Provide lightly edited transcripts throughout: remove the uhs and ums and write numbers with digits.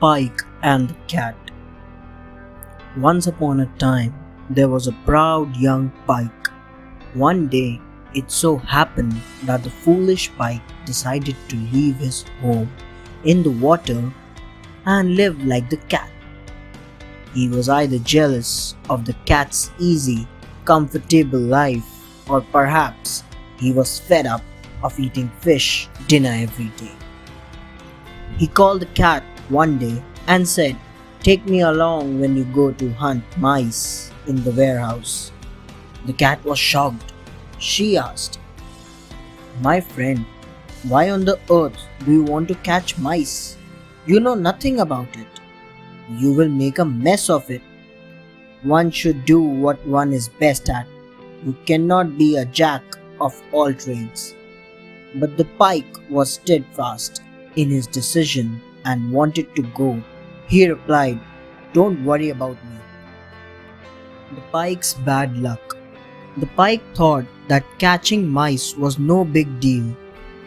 Pike and the Cat. Once upon a time, there was a proud young Pike. One day, it so happened that the foolish Pike decided to leave his home in the water and live like the cat. He was either jealous of the cat's easy, comfortable life, or perhaps he was fed up of eating fish dinner every day. He called the cat one day and said, "Take me along when you go to hunt mice in the warehouse." The cat was shocked. She asked, "My friend, why on the earth do you want to catch mice? You know nothing about it. You will make a mess of it. One should do what one is best at. You cannot be a jack of all trades." But the Pike was steadfast in his decision and wanted to go. He replied, "Don't worry about me." The Pike's bad luck. The Pike thought that catching mice was no big deal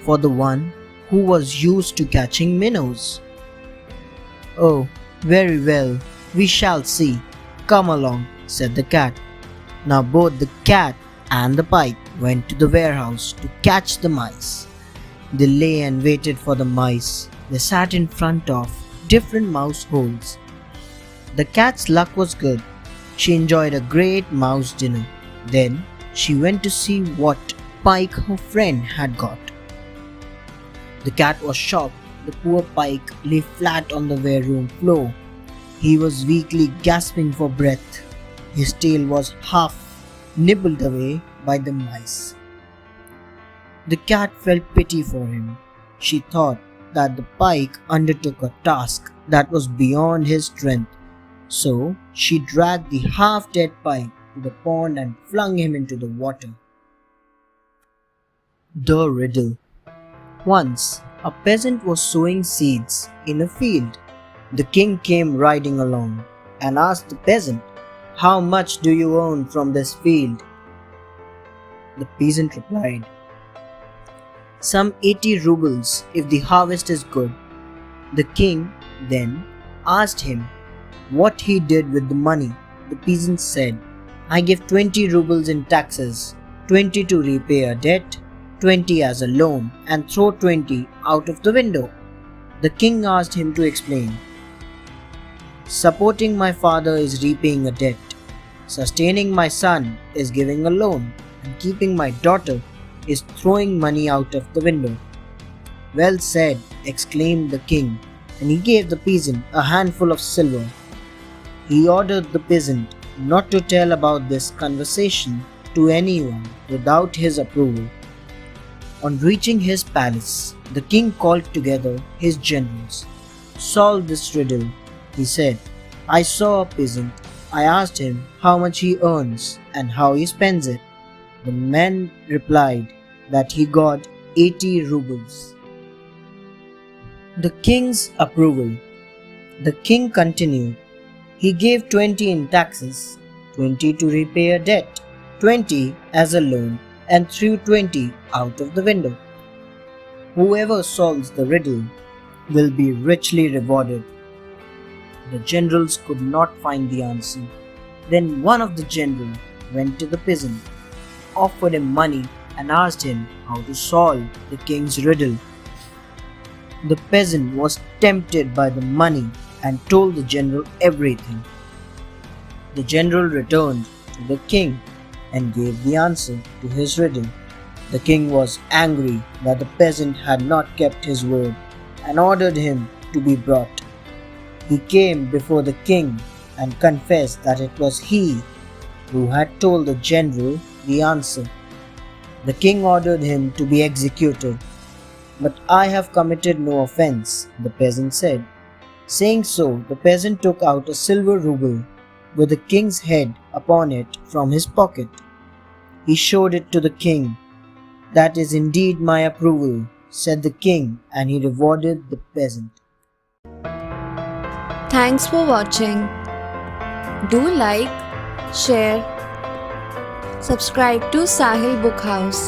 for the one who was used to catching minnows. "Oh, very well, we shall see. Come along," said the cat. Now both the cat and the Pike went to the warehouse to catch the mice. They lay and waited for the mice. They sat in front of different mouse holes. The cat's luck was good. She enjoyed a great mouse dinner. Then she went to see what Pike, her friend, had got. The cat was shocked. The poor Pike lay flat on the wareroom floor. He was weakly gasping for breath. His tail was half nibbled away by the mice. The cat felt pity for him. She thought that the Pike undertook a task that was beyond his strength. So she dragged the half-dead Pike to the pond and flung him into the water. The Riddle. Once, a peasant was sowing seeds in a field. The king came riding along and asked the peasant, "How much do you own from this field?" The peasant replied, "Some 80 rubles if the harvest is good." The king then asked him what he did with the money. The peasant said, "I give 20 rubles in taxes, 20 to repay a debt, 20 as a loan, and throw 20 out of the window." The king asked him to explain. "Supporting my father is repaying a debt, sustaining my son is giving a loan, and keeping my daughter is throwing money out of the window." "Well said," exclaimed the king, and he gave the peasant a handful of silver. He ordered the peasant not to tell about this conversation to anyone without his approval. On reaching his palace, the king called together his generals. "Solve this riddle," he said. "I saw a peasant. I asked him how much he earns and how he spends it. The men replied that he got 80 rubles. The king's approval. The king continued. He gave 20 in taxes, 20 to repay a debt, 20 as a loan, and threw 20 out of the window. Whoever solves the riddle will be richly rewarded." The generals could not find the answer. Then one of the generals went to the peasant, offered him money, and asked him how to solve the king's riddle. The peasant was tempted by the money and told the general everything. The general returned to the king and gave the answer to his riddle. The king was angry that the peasant had not kept his word and ordered him to be brought. He came before the king and confessed that it was he who had told the general the answer. The king ordered him to be executed. "But I have committed no offense," the peasant said. Saying so, the peasant took out a silver ruble with the king's head upon it from his pocket. He showed it to the king. "That is indeed my approval," said the king, and he rewarded the peasant. Thanks for watching. Do like, share, subscribe to Sahil Book House.